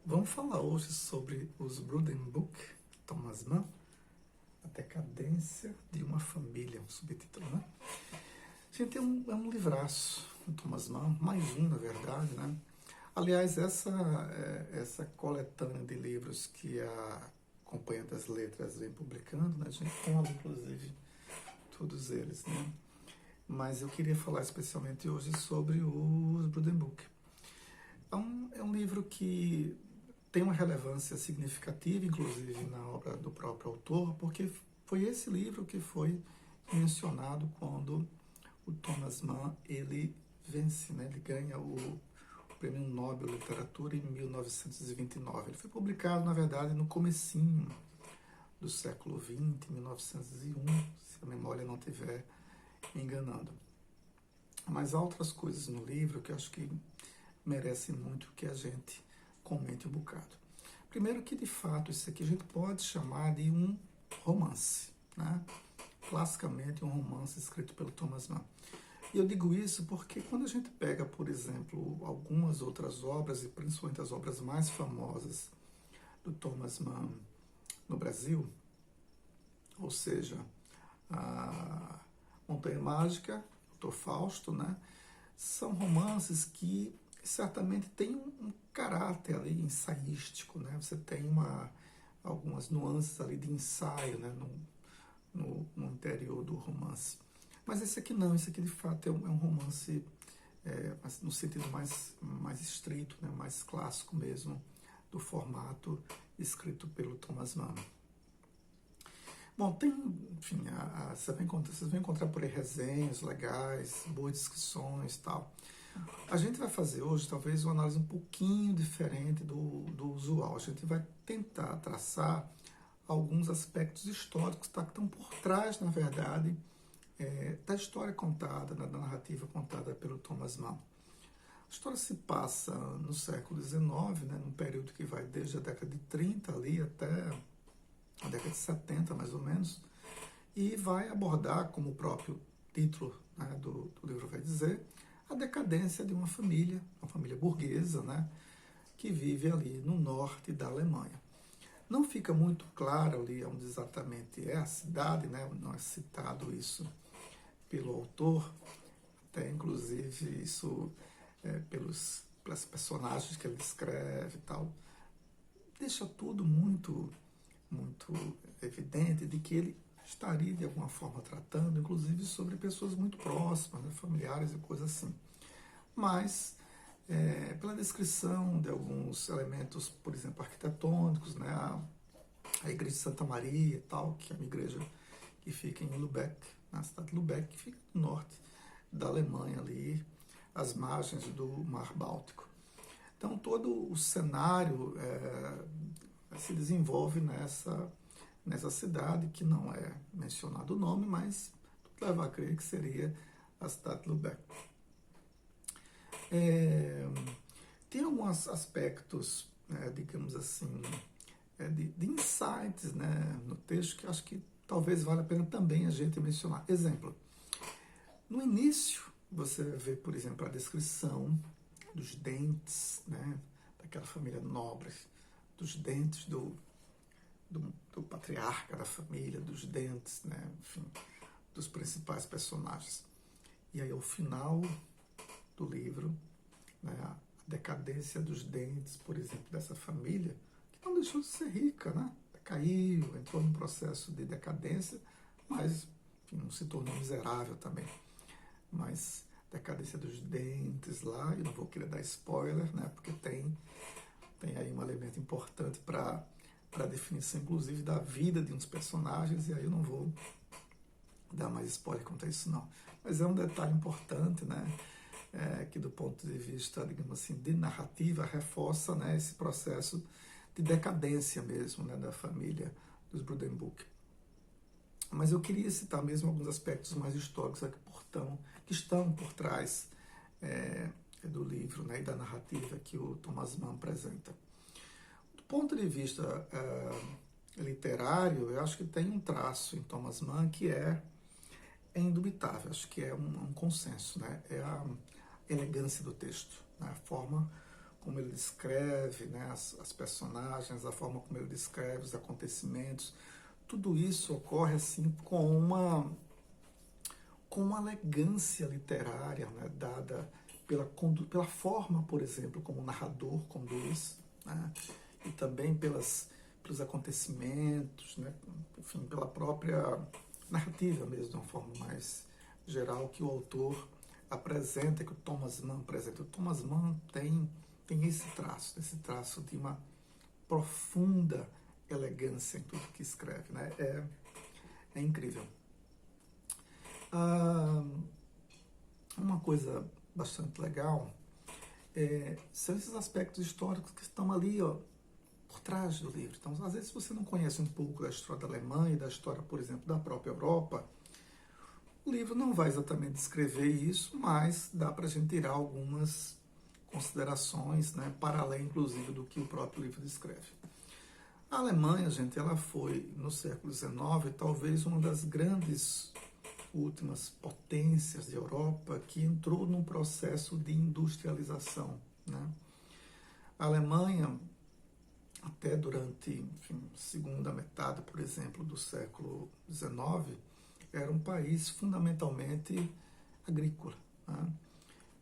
Vamos falar hoje sobre os Brudenbuch, Thomas Mann, A Decadência de uma Família, um subtítulo, né? Gente, é um livraço, o Thomas Mann, mais um, na verdade, né? Aliás, essa coletânea de livros que a Companhia das Letras vem publicando, né? A gente conta, inclusive, todos eles, né? Mas eu queria falar especialmente hoje sobre os Brudenbuch. É um livro que tem uma relevância significativa, inclusive na obra do próprio autor, porque foi esse livro que foi mencionado quando o Thomas Mann ele vence, né? Ele ganha o Prêmio Nobel de Literatura em 1929. Ele foi publicado, na verdade, no comecinho do século XX, 1901, se a memória não estiver me enganando. Mas há outras coisas no livro que eu acho que merecem muito que a gente comente um bocado. Primeiro que, de fato, isso aqui a gente pode chamar de um romance, né? Classicamente um romance escrito pelo Thomas Mann. E eu digo isso porque quando a gente pega, por exemplo, algumas outras obras, e principalmente as obras mais famosas do Thomas Mann no Brasil, ou seja, a Montanha Mágica, Dr. Fausto, né? São romances que certamente têm um caráter ali ensaístico, né? Você tem algumas nuances ali de ensaio, né? No interior do romance. Mas esse aqui não, esse aqui de fato é um romance no sentido mais estrito, né? Mais clássico mesmo, do formato escrito pelo Thomas Mann. Bom, enfim, vocês vão encontrar por aí resenhas legais, boas descrições e tal. A gente vai fazer hoje, talvez, uma análise um pouquinho diferente do usual. A gente vai tentar traçar alguns aspectos históricos que estão por trás, na verdade, da história contada, da narrativa contada pelo Thomas Mann. A história se passa no século XIX, né, num período que vai desde a década de 30 ali até a década de 70, mais ou menos, e vai abordar, como o próprio título, né, do livro vai dizer, a decadência de uma família burguesa, né, que vive ali no norte da Alemanha. Não fica muito claro ali onde exatamente é a cidade, né, não é citado isso pelo autor, até inclusive isso pelos personagens que ele descreve e tal. Deixa tudo muito evidente de que ele estaria de alguma forma tratando, inclusive sobre pessoas muito próximas, né, familiares e coisas assim. Mas, pela descrição de alguns elementos, por exemplo, arquitetônicos, né, a igreja de Santa Maria e tal, que é uma igreja que fica em Lübeck, na cidade de Lübeck, que fica no norte da Alemanha ali, às margens do Mar Báltico. Então, todo o cenário se desenvolve nessa cidade, que não é mencionado o nome, mas tudo leva a crer que seria a cidade de Lübeck. Tem alguns aspectos, digamos assim, de insights, né, no texto que acho que talvez valha a pena também a gente mencionar. Exemplo, no início você vê, por exemplo, a descrição dos dentes, né, daquela família nobre, dos dentes do patriarca da família, dos dentes, né, enfim, dos principais personagens. E aí, ao final do livro, né, a decadência dos dentes, por exemplo, dessa família, que não deixou de ser rica, né? Caiu, entrou num processo de decadência, mas enfim, não se tornou miserável também. Mas decadência dos dentes lá, eu não vou querer dar spoiler, né? Porque tem aí um elemento importante para a definição, inclusive, da vida de uns personagens, e aí eu não vou dar mais spoiler quanto a isso, não. Mas é um detalhe importante, né? Que do ponto de vista, digamos assim, de narrativa, reforça, né, esse processo de decadência mesmo, né, da família dos Brudenbuch. Mas eu queria citar mesmo alguns aspectos mais históricos que estão por trás do livro, né, e da narrativa que o Thomas Mann apresenta. Do ponto de vista literário, eu acho que tem um traço em Thomas Mann que é indubitável, acho que é um consenso, né? É a elegância do texto, né? A forma como ele descreve, né, as personagens, a forma como ele descreve os acontecimentos, tudo isso ocorre assim com uma elegância literária, né, dada pela forma, por exemplo, como o narrador conduz, né, e também pelos acontecimentos, né, enfim, pela própria narrativa mesmo, de uma forma mais geral, que o autor apresenta, que o Thomas Mann apresenta. O Thomas Mann tem esse traço de uma profunda elegância em tudo que escreve, né? É incrível. Uma coisa bastante legal são esses aspectos históricos que estão ali, ó, por trás do livro. Então, às vezes, se você não conhece um pouco da história da Alemanha e da história, por exemplo, da própria Europa, o livro não vai exatamente descrever isso, mas dá para a gente tirar algumas considerações, né, para além, inclusive, do que o próprio livro descreve. A Alemanha, gente, ela foi, no século XIX, talvez uma das grandes últimas potências da Europa que entrou num processo de industrialização, né? A Alemanha, até durante, enfim, segunda metade, por exemplo, do século XIX, era um país fundamentalmente agrícola, né?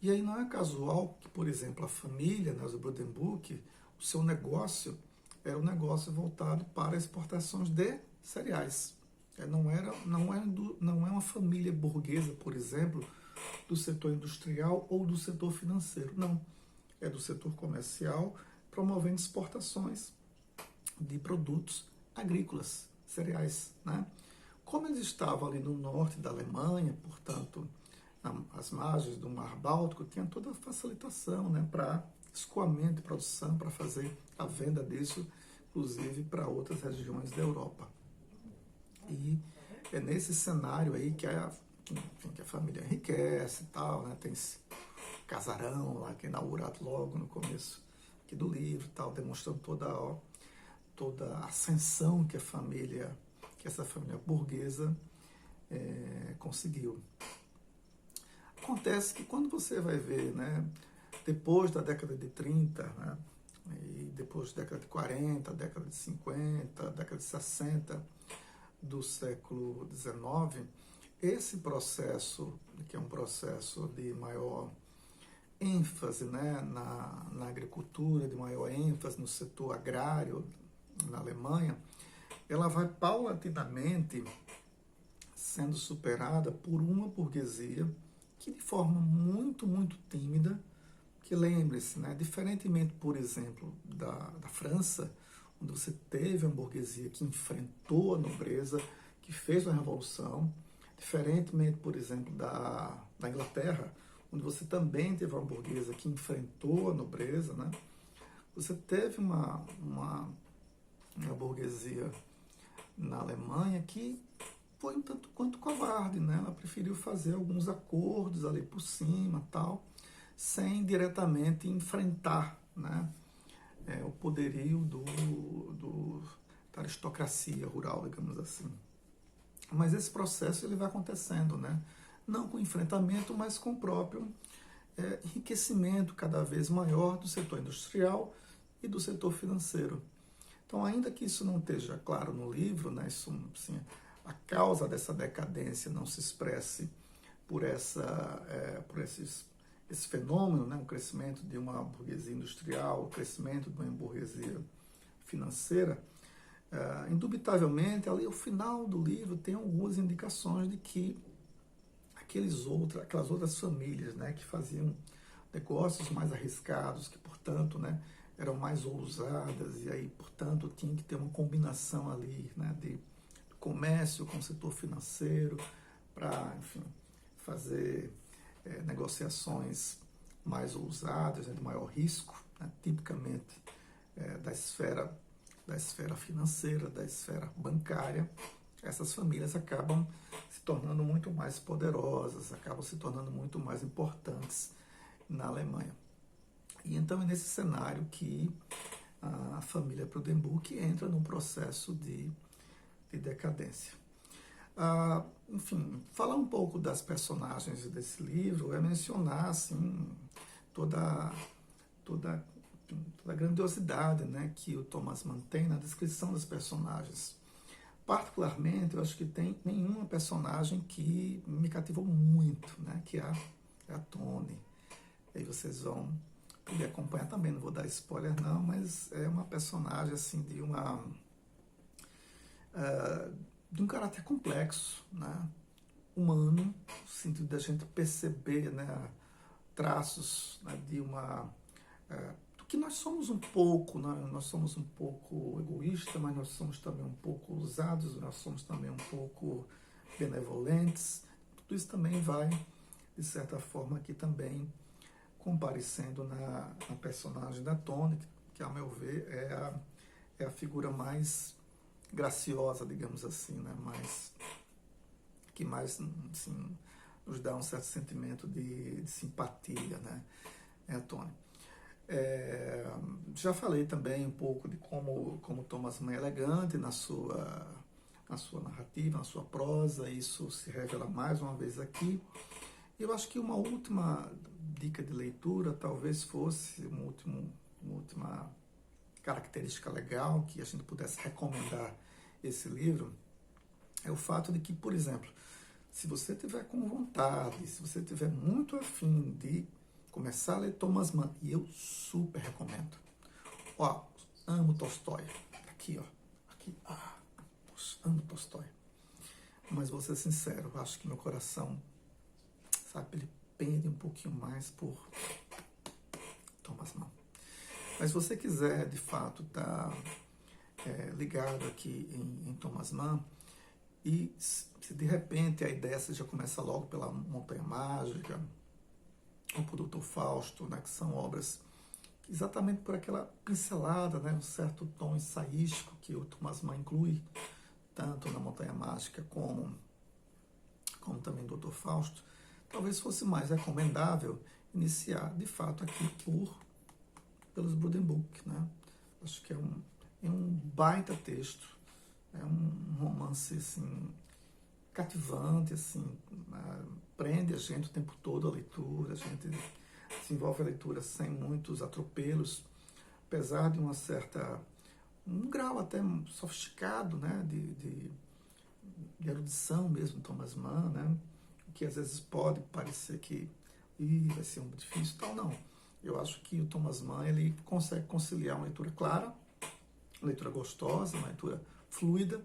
E aí não é casual que, por exemplo, a família, né, os Buddenbrook, o seu negócio era um negócio voltado para exportações de cereais. Não é uma família burguesa, por exemplo, do setor industrial ou do setor financeiro. Não. É do setor comercial, promovendo exportações de produtos agrícolas, cereais, né? Como eles estavam ali no norte da Alemanha, portanto, às margens do Mar Báltico, tinha toda a facilitação, né, para escoamento e produção, para fazer a venda disso, inclusive para outras regiões da Europa. E é nesse cenário aí que a família enriquece e tal, né? Tem esse casarão lá que é inaugurado logo no começo aqui do livro, tal, demonstrando toda a ascensão que essa família burguesa conseguiu. Acontece que quando você vai ver, né, depois da década de 30, né, e depois da década de 40, década de 50, década de 60 do século XIX, esse processo, que é um processo de maior ênfase, né, na agricultura, de maior ênfase no setor agrário na Alemanha, ela vai paulatinamente sendo superada por uma burguesia que, de forma muito, muito tímida, que lembre-se, né, diferentemente, por exemplo, da França, onde você teve uma burguesia que enfrentou a nobreza, que fez uma revolução, diferentemente, por exemplo, da Inglaterra, onde você também teve uma burguesa que enfrentou a nobreza, né? Você teve uma burguesia na Alemanha que foi um tanto quanto covarde, né? Ela preferiu fazer alguns acordos ali por cima, tal, sem diretamente enfrentar, né, o poderio da aristocracia rural, digamos assim. Mas esse processo ele vai acontecendo, né? Não com enfrentamento, mas com o próprio enriquecimento cada vez maior do setor industrial e do setor financeiro. Então, ainda que isso não esteja claro no livro, né, isso, assim, a causa dessa decadência não se expresse por esse fenômeno, né, o crescimento de uma burguesia industrial, o crescimento de uma burguesia financeira, indubitavelmente, ali ao final do livro tem algumas indicações de que aquelas outras famílias, né, que faziam negócios mais arriscados, que, portanto, né, eram mais ousadas, e aí, portanto, tinha que ter uma combinação ali, né, de comércio com o setor financeiro para, enfim, fazer negociações mais ousadas, né, de maior risco, né, tipicamente da esfera financeira, da esfera bancária. Essas famílias acabam se tornando muito mais poderosas, acabam se tornando muito mais importantes na Alemanha. E então é nesse cenário que a família Buddenbrook entra num processo de decadência. Enfim, falar um pouco das personagens desse livro é mencionar assim, toda pela grandiosidade, né, que o Thomas Mann tem na descrição dos personagens. Particularmente, eu acho que tem nenhuma personagem que me cativou muito, né, que é a Toni. E aí vocês vão poder acompanhar também, não vou dar spoiler não, mas é uma personagem assim de um caráter complexo, né, humano, no sentido da gente perceber, né, traços, né, de do que nós somos um pouco, né? Nós somos um pouco egoístas, mas nós somos também um pouco ousados, nós somos também um pouco benevolentes. Tudo isso também vai, de certa forma, aqui também comparecendo na personagem da Toni, que, ao meu ver, é a figura mais graciosa, digamos assim, né? Que mais assim, nos dá um certo sentimento de simpatia, né? É a Toni. Já falei também um pouco de como Thomas Mann é elegante na sua narrativa, na sua prosa, isso se revela mais uma vez aqui. Eu acho que uma última dica de leitura talvez fosse uma última característica legal que a gente pudesse recomendar esse livro, é o fato de que, por exemplo, se você tiver com vontade, se você tiver muito afim de começar a ler Thomas Mann, e eu super recomendo. Ó, amo Tolstói. Aqui, ó. Aqui. Poxa, amo Tolstói. Mas vou ser sincero, acho que meu coração, sabe, ele pende um pouquinho mais por Thomas Mann. Mas se você quiser, de fato, estar ligado aqui em Thomas Mann, e se de repente a ideia seja começar logo pela Montanha Mágica, ou por Dr. Fausto, né, que são obras que exatamente por aquela pincelada, né, um certo tom ensaístico que o Thomas Mann inclui, tanto na Montanha Mágica como também no Dr. Fausto, talvez fosse mais recomendável iniciar, de fato, aqui pelos Buddenbrook, né? Acho que é um baita texto, é um romance, assim, cativante, assim, prende a gente o tempo todo a leitura, a gente desenvolve a leitura sem muitos atropelos, apesar de um grau até sofisticado, né, de erudição mesmo, Thomas Mann, né, que às vezes pode parecer que vai ser muito difícil, tal, não. Eu acho que o Thomas Mann, ele consegue conciliar uma leitura clara, uma leitura gostosa, uma leitura fluida,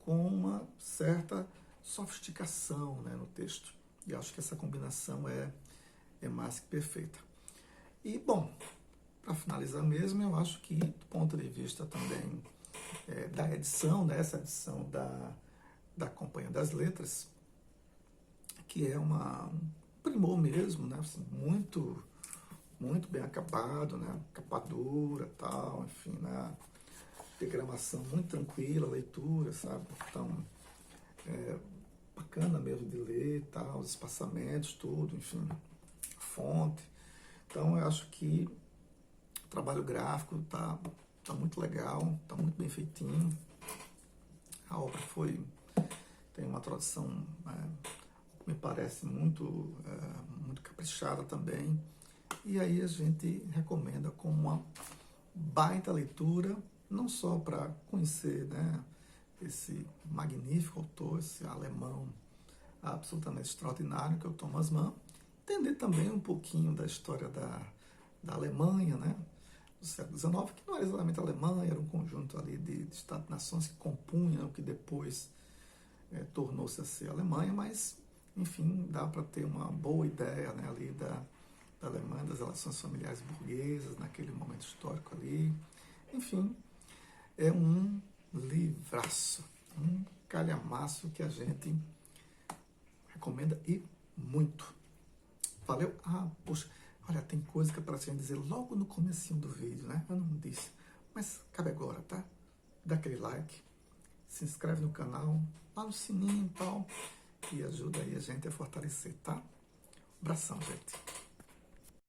com uma certa sofisticação, né, no texto. E acho que essa combinação é mais que perfeita. E, bom, para finalizar mesmo, eu acho que, do ponto de vista também da edição, dessa edição da Companhia das Letras, que é um primor mesmo, né, assim, muito bem acabado, né, capa dura, tal, enfim, né, degramação muito tranquila, leitura, sabe? Então, bacana mesmo de ler, tal, os espaçamentos, tudo, enfim, a fonte. Então, eu acho que o trabalho gráfico tá muito legal, tá muito bem feitinho. A obra tem uma tradução, me parece muito caprichada também. E aí a gente recomenda como uma baita leitura, não só para conhecer, né, esse magnífico autor, esse alemão absolutamente extraordinário que é o Thomas Mann, entender também um pouquinho da história da Alemanha, né, do século XIX, que não era exatamente a Alemanha, era um conjunto ali de Estados-nações que compunham o que depois tornou-se a ser a Alemanha, mas, enfim, dá para ter uma boa ideia, né, ali da Alemanha, das relações familiares burguesas, naquele momento histórico ali. Enfim, é um livraço, um calhamaço que a gente recomenda e muito. Valeu? Poxa, olha, tem coisa que é para a gente dizer logo no comecinho do vídeo, né? Eu não disse, mas cabe agora, tá? Dá aquele like, se inscreve no canal, lá no sininho e tal, e ajuda aí a gente a fortalecer, tá? Abração, gente.